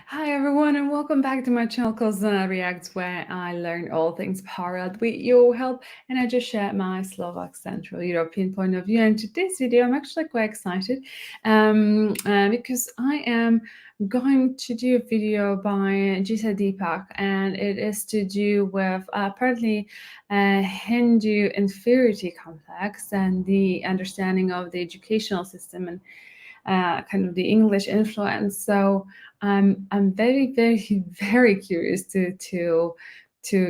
Hi everyone and welcome back to my channel called zuzanareacts, where I learn all things parallel with your help, and I just share my Slovak Central European point of view. And today's video I'm actually quite excited because I am going to do a video by J Sai Deepak, and it is to do with apparently Hindu inferiority complex and the understanding of the educational system and kind of the English influence. So I'm very, very, very curious to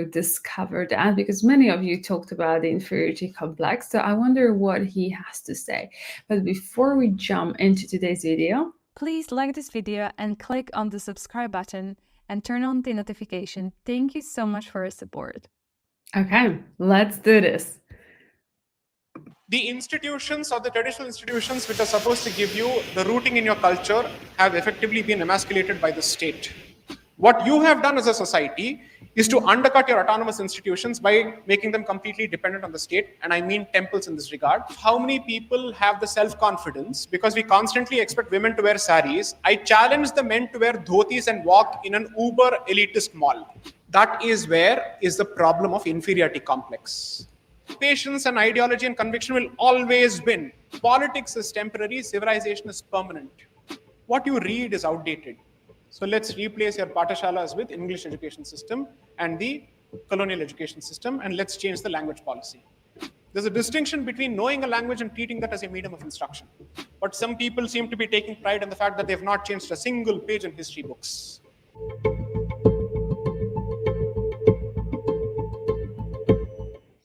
discover that, because many of you talked about the inferiority complex. So I wonder what he has to say. But before we jump into today's video, please like this video and click on the subscribe button and turn on the notification. Thank you so much for your support. Okay, let's do this. The institutions or the traditional institutions which are supposed to give you the rooting in your culture have effectively been emasculated by the state. What you have done as a society is to undercut your autonomous institutions by making them completely dependent on the state, and I mean temples in this regard. How many people have the self-confidence? Because we constantly expect women to wear saris. I challenge the men to wear dhotis and walk in an uber elitist mall. That is where is the problem of inferiority complex. Patience and ideology and conviction will always win. Politics is temporary, civilization is permanent. What you read is outdated. So let's replace your patashalas with English education system and the colonial education system, and let's change the language policy. There's a distinction between knowing a language and treating that as a medium of instruction. But some people seem to be taking pride in the fact that they've not changed a single page in history books.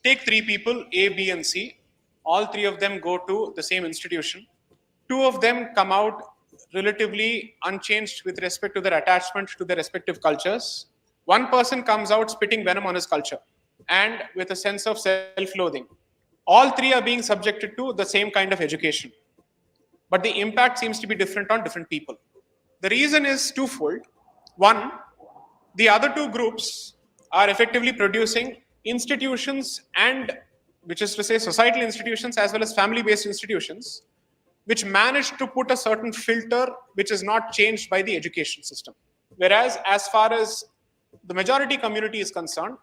Take three people, A, B, and C. All three of them go to the same institution. Two of them come out relatively unchanged with respect to their attachment to their respective cultures. One person comes out spitting venom on his culture and with a sense of self-loathing. All three are being subjected to the same kind of education, but the impact seems to be different on different people. The reason is twofold. One, the other two groups are effectively producing institutions, and which is to say societal institutions as well as family-based institutions, which manage to put a certain filter which is not changed by the education system. Whereas as far as the majority community is concerned,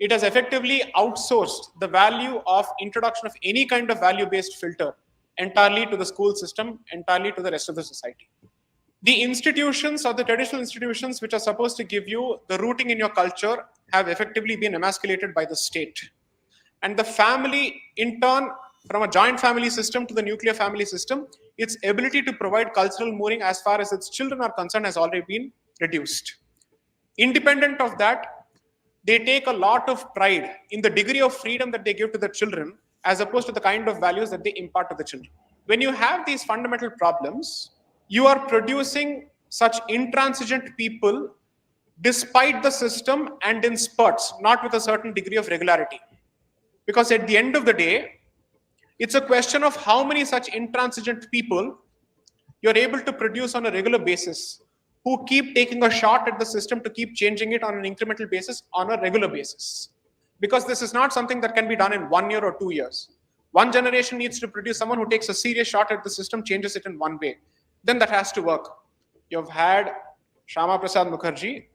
it has effectively outsourced the value of introduction of any kind of value-based filter entirely to the school system, entirely to the rest of the society. The institutions or the traditional institutions which are supposed to give you the rooting in your culture have effectively been emasculated by the state. And the family, in turn, from a joint family system to the nuclear family system, its ability to provide cultural mooring as far as its children are concerned has already been reduced. Independent of that, they take a lot of pride in the degree of freedom that they give to the children as opposed to the kind of values that they impart to the children. When you have these fundamental problems, you are producing such intransigent people despite the system and in spurts, not with a certain degree of regularity. Because at the end of the day, it's a question of how many such intransigent people you're able to produce on a regular basis, who keep taking a shot at the system to keep changing it on an incremental basis on a regular basis. Because this is not something that can be done in 1 year or 2 years. One generation needs to produce someone who takes a serious shot at the system, changes it in one way. Then that has to work. You've had Shama Prasad Mukherjee,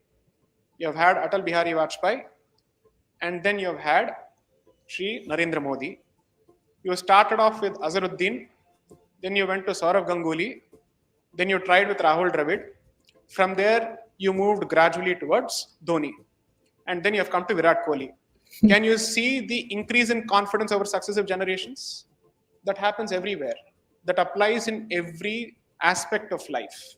you've had Atal Bihari Vajpayee, and then you've had Shri Narendra Modi. You started off with Azharuddin, then you went to Saurav Ganguly, then you tried with Rahul Dravid. From there, you moved gradually towards Dhoni, and then you have come to Virat Kohli. Can you see the increase in confidence over successive generations? That happens everywhere. That applies in every aspect of life.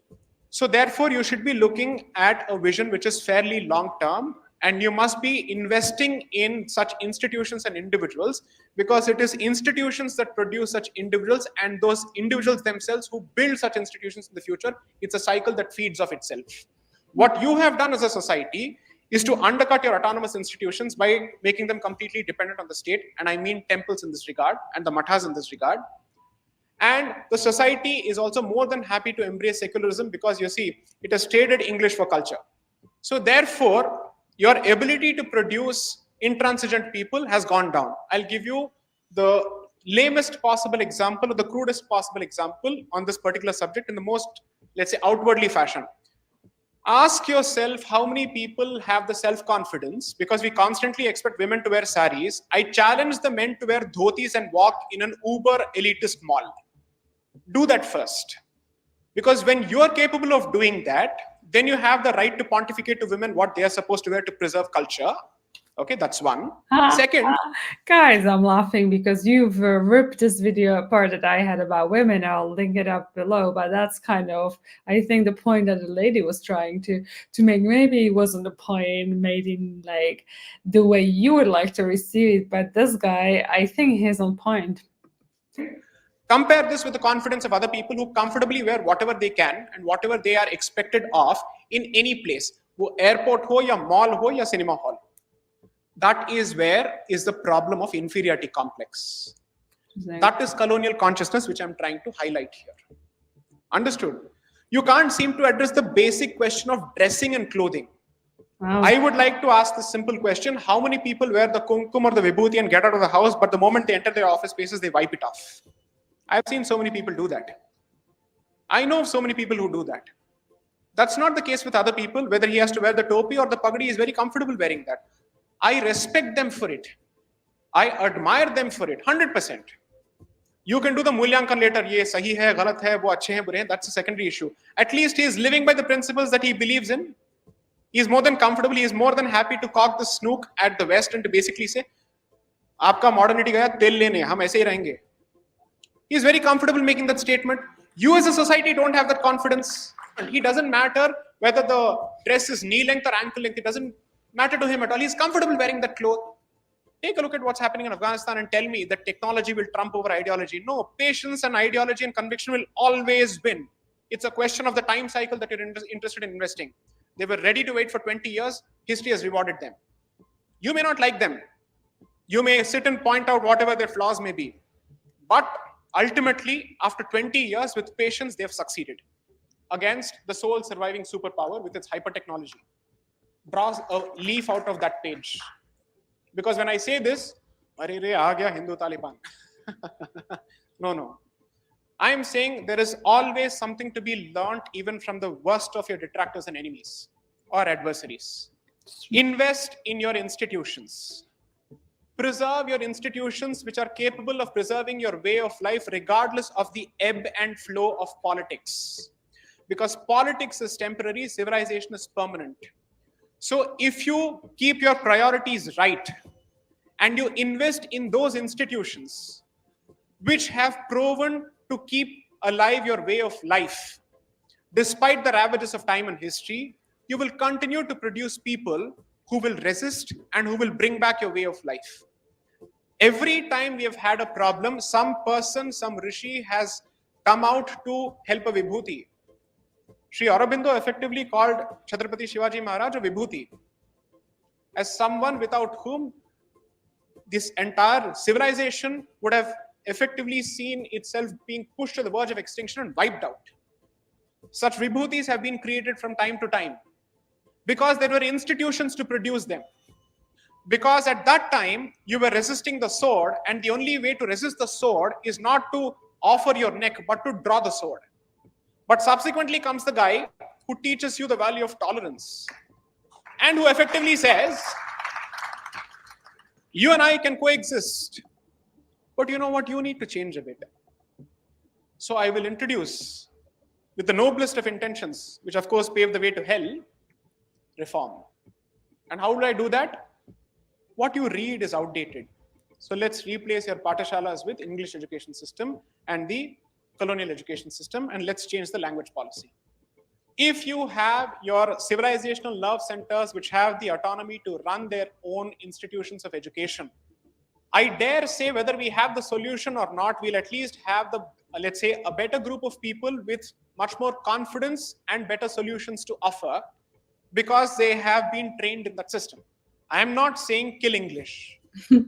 So therefore, you should be looking at a vision which is fairly long-term, and you must be investing in such institutions and individuals, because it is institutions that produce such individuals, and those individuals themselves who build such institutions in the future. It's a cycle that feeds off itself. What you have done as a society is to undercut your autonomous institutions by making them completely dependent on the state, and I mean temples in this regard and the mathas in this regard. And the society is also more than happy to embrace secularism, because you see, it has traded English for culture. So therefore, your ability to produce intransigent people has gone down. I'll give you the lamest possible example, or the crudest possible example on this particular subject in the most, let's say, outwardly fashion. Ask yourself how many people have the self-confidence, because we constantly expect women to wear saris. I challenge the men to wear dhotis and walk in an uber elitist mall. Do that first. Because when you are capable of doing that, then you have the right to pontificate to women what they are supposed to wear to preserve culture. Okay, that's one. Second, guys, I'm laughing because you've ripped this video apart that I had about women. I'll link it up below, but that's kind of, I think, the point that the lady was trying to make. Maybe it wasn't the point made in like the way you would like to receive it, but this guy, I think he's on point. compare this with the confidence of other people who comfortably wear whatever they can and whatever they are expected of in any place, wo airport ho ya mall ho ya cinema hall. That is where is the problem of inferiority complex. Exactly. That is colonial consciousness, which I'm trying to highlight here. Understood? You can't seem to address the basic question of dressing and clothing. Wow. I would like to ask this simple question: how many people wear the kumkum or the vibhuti and get out of the house, but the moment they enter their office spaces, they wipe it off? I've seen so many people do that. I know so many people who do that. That's not the case with other people. Whether he has to wear the topi or the pagadi, he is very comfortable wearing that. I respect them for it. I admire them for it, 100%. You can do the mulyankan later. Ye sahi hai, galat hai, wo achhe hai, bure hai. That's a secondary issue. At least he is living by the principles that he believes in. He is more than comfortable. He is more than happy to cock the snook at the West and to basically say, "Aapka modernity gaya, tel lene, hum aise hi rahenge." He is very comfortable making that statement. You as a society don't have that confidence. And he doesn't matter whether the dress is knee length or ankle length. It doesn't matter to him at all. He's comfortable wearing that cloth. Take a look at what's happening in Afghanistan and tell me that technology will trump over ideology. No, patience and ideology and conviction will always win. It's a question of the time cycle that you're interested in investing. They were ready to wait for 20 years. History has rewarded them. You may not like them. You may sit and point out whatever their flaws may be. But ultimately, after 20 years, with patience, they have succeeded against the sole surviving superpower with its hyper-technology. Draws a leaf out of that page. Because when I say this, Arey re, aa gaya Hindu Taliban. No. I am saying there is always something to be learnt even from the worst of your detractors and enemies or adversaries. Invest in your institutions. Preserve your institutions which are capable of preserving your way of life regardless of the ebb and flow of politics. Because politics is temporary, civilization is permanent. So if you keep your priorities right and you invest in those institutions which have proven to keep alive your way of life, despite the ravages of time and history, you will continue to produce people who will resist and who will bring back your way of life. Every time we have had a problem, some person, some rishi has come out to help a vibhuti. Sri Aurobindo effectively called Chhatrapati Shivaji Maharaj a vibhuti, as someone without whom this entire civilization would have effectively seen itself being pushed to the verge of extinction and wiped out. Such vibhutis have been created from time to time because there were institutions to produce them. Because at that time, you were resisting the sword, and the only way to resist the sword is not to offer your neck, but to draw the sword. But subsequently comes the guy who teaches you the value of tolerance and who effectively says, you and I can coexist, but you know what? You need to change a bit. So I will introduce, with the noblest of intentions, which of course paved the way to hell, reform. And how do I do that? What you read is outdated. So let's replace your patashalas with English education system and the colonial education system, and let's change the language policy. If you have your civilizational nerve centers which have the autonomy to run their own institutions of education, I dare say whether we have the solution or not, we'll at least have the, let's say, a better group of people with much more confidence and better solutions to offer because they have been trained in that system. I am not saying kill English.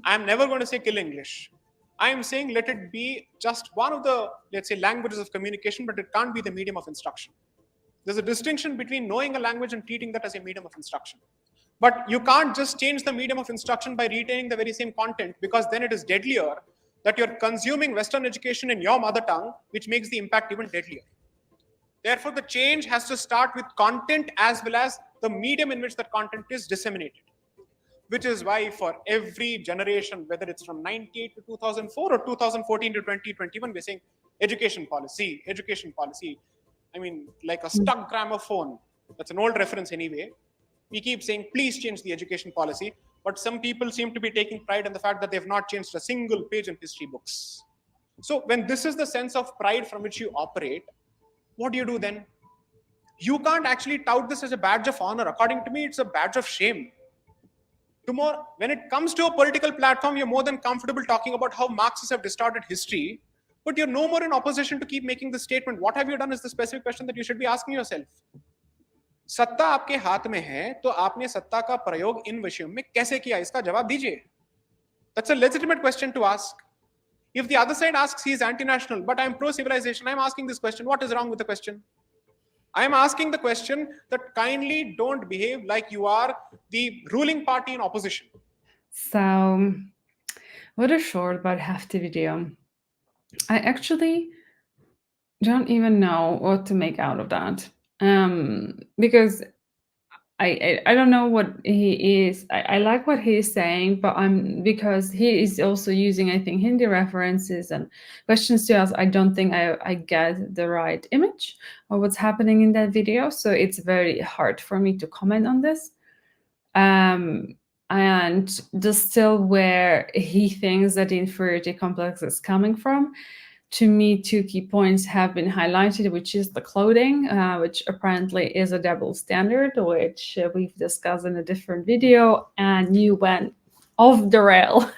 I'm never going to say kill English. I am saying let it be just one of the, let's say, languages of communication, but it can't be the medium of instruction. There's a distinction between knowing a language and treating that as a medium of instruction. But you can't just change the medium of instruction by retaining the very same content, because then it is deadlier that you're consuming Western education in your mother tongue, which makes the impact even deadlier. Therefore, the change has to start with content as well as the medium in which that content is disseminated. Which is why for every generation, whether it's from 98 to 2004 or 2014 to 2021, we're saying education policy, education policy. I mean, like a stuck gramophone. That's an old reference anyway. We keep saying, please change the education policy. But some people seem to be taking pride in the fact that they've not changed a single page in history books. So when this is the sense of pride from which you operate, what do you do then? You can't actually tout this as a badge of honor. According to me, it's a badge of shame. Tomorrow, when it comes to a political platform, you're more than comfortable talking about how Marxists have distorted history, but you're no more in opposition to keep making the statement. What have you done is the specific question that you should be asking yourself. सत्ता आपके हाथ में है, तो आपने सत्ता का प्रयोग इन विषयों में कैसे किया? इसका जवाब दीजिए. That's a legitimate question to ask. If the other side asks he is anti-national, but I'm pro-civilization, I'm asking this question. What is wrong with the question? I am asking the question that kindly don't behave like you are the ruling party in opposition. So, what a short but hefty video. I actually don't even know what to make out of that. Because I don't know what he is. I like what he is saying, but because he is also using, I think, Hindi references and questions to us. I don't think I get the right image of what's happening in that video. So it's very hard for me to comment on this. And just still where he thinks that the inferiority complex is coming from. To me, two key points have been highlighted, which is the clothing, which apparently is a double standard, which we've discussed in a different video, and you went off the rail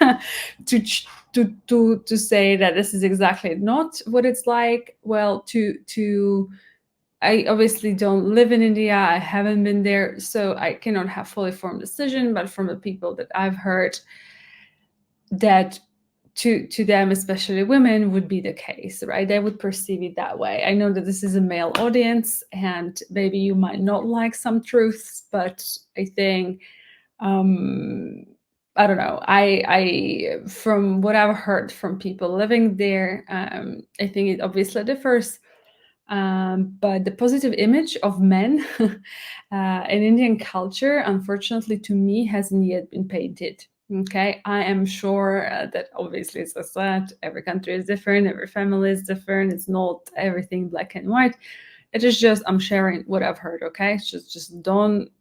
to say that this is exactly not what it's like. Well, I obviously don't live in India. I haven't been there, so I cannot have fully formed decision. But from the people that I've heard, that to them, especially women, would be the case, right? They would perceive it that way. I know that this is a male audience, and maybe you might not like some truths, but I think, I don't know. I from what I've heard from people living there, I think it obviously differs. But the positive image of men in Indian culture, unfortunately, to me, hasn't yet been painted. Okay, I am sure that obviously, as I said, every country is different, every family is different. It's not everything black and white. It is just, I'm sharing what I've heard. Okay, just don't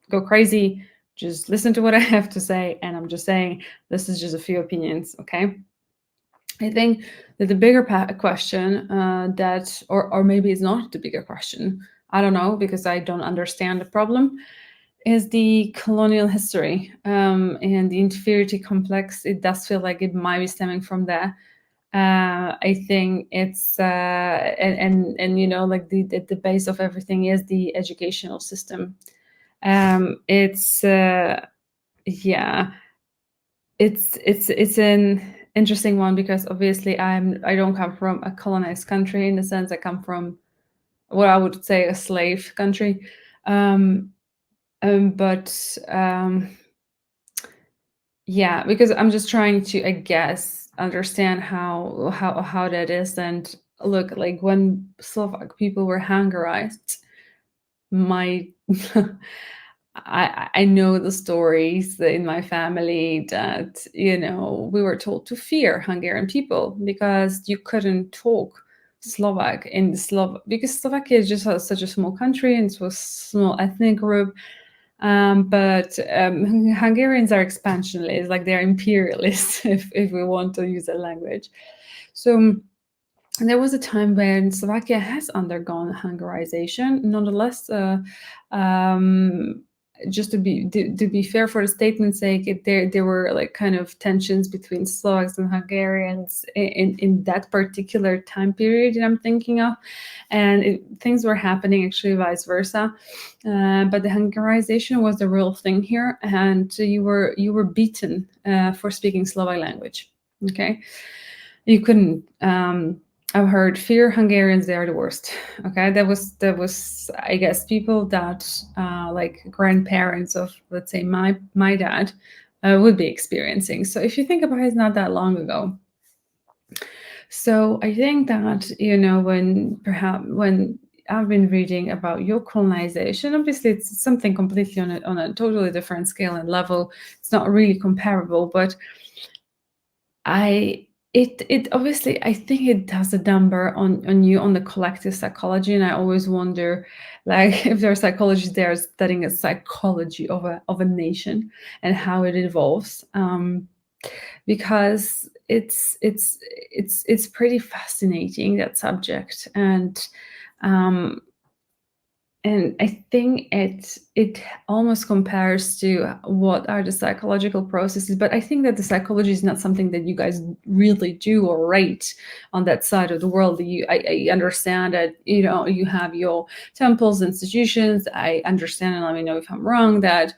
go crazy. Just listen to what I have to say, and I'm just saying this is just a few opinions. Okay. I think that the bigger question that, or maybe it's not the bigger question, I don't know, because I don't understand the problem, is the colonial history and the inferiority complex. It does feel like it might be stemming from there. I think it's and you know, like the base of everything is the educational system. It's yeah, it's an interesting one, because obviously I don't come from a colonized country. In the sense, I come from what I would say a slave country. Yeah, because I'm just trying to, I guess, understand how that is. And look, like when Slovak people were Hungarized, I know the stories in my family that, you know, we were told to fear Hungarian people because you couldn't talk Slovak in the Slovak, because Slovakia is just such a small country and it's a small ethnic group. But Hungarians are expansionists, like they're imperialists, if we want to use that language. So there was a time when Slovakia has undergone Hungarization. Nonetheless, just to be fair, for the statement's sake, there were like kind of tensions between Slovaks and Hungarians in that particular time period that I'm thinking of, and things were happening actually vice versa. But the Hungarization was the real thing here, and you were beaten for speaking Slovak language. Okay, you couldn't. I've heard fear Hungarians, they are the worst. Okay, that was I guess people that like grandparents of, let's say, my dad would be experiencing. So if you think about it, it's not that long ago. So I think that, you know, when I've been reading about your colonization. Obviously, it's something completely on a totally different scale and level. It's not really comparable, but it obviously, I think it does a number on you, on the collective psychology. And I always wonder, like, if there are psychologists there studying a psychology of a nation and how it evolves, because it's pretty fascinating, that subject. And I think it almost compares to what are the psychological processes, but I think that the psychology is not something that you guys really do or rate on that side of the world. I understand that, you know, you have your temples, institutions. I understand, and let me know if I'm wrong, that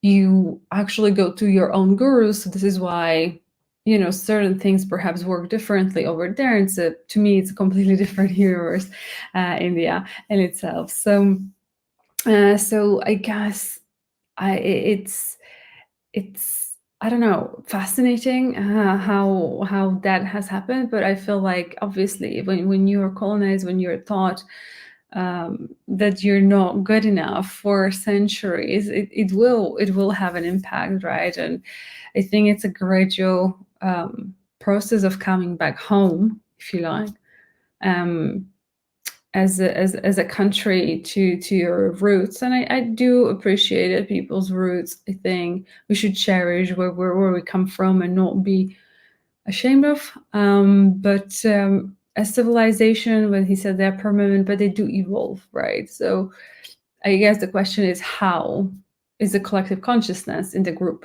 you actually go to your own gurus. So this is why, you know, certain things perhaps work differently over there. And so to me, it's a completely different universe, India in itself. So I guess it's I don't know, fascinating how that has happened. But I feel like, obviously, when you are colonized, when you're taught that you're not good enough for centuries, it will have an impact, right? And I think it's a gradual process of coming back home, if you like, as a country to your roots. And I do appreciate it, people's roots. I think we should cherish where we come from and not be ashamed of. But as civilization, when he said they're permanent, but they do evolve, right? So I guess the question is, how is the collective consciousness in the group,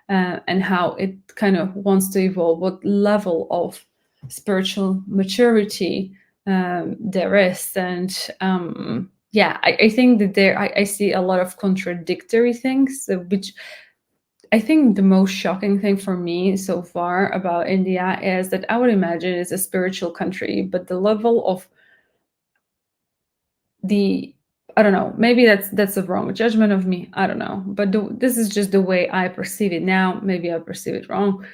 and how it kind of wants to evolve, what level of spiritual maturity there is. And yeah, I think that I see a lot of contradictory things, which I think the most shocking thing for me so far about India is that I would imagine it's a spiritual country, but the level of I don't know, maybe that's a wrong judgment of me. I don't know, but this is just the way I perceive it now. Maybe I perceive it wrong.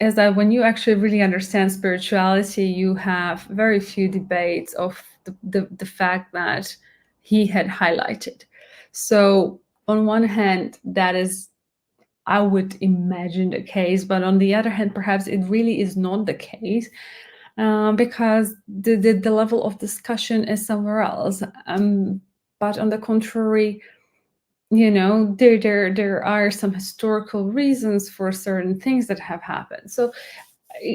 Is that when you actually really understand spirituality, you have very few debates of the fact that he had highlighted. So on one hand, that is, I would imagine, the case, but on the other hand, perhaps it really is not the case, because the level of discussion is somewhere else. But on the contrary, you know, there are some historical reasons for certain things that have happened. So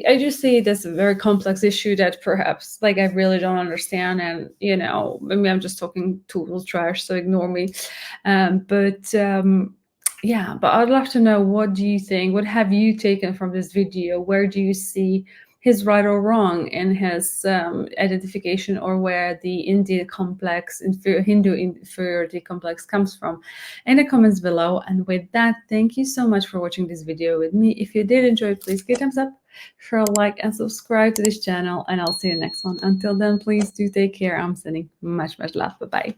I just see it as a very complex issue that perhaps, like, I really don't understand. And, you know, maybe I'm just talking total trash, so ignore me. Yeah, but I'd love to know, what do you think? What have you taken from this video? Where do you see his right or wrong in his identification, or where the Hindu inferiority complex comes from, in the comments below. And with that, thank you so much for watching this video with me. If you did enjoy, please give a thumbs up, share a like, and subscribe to this channel, and I'll see you next one. Until then, please do take care. I'm sending much love. Bye-bye.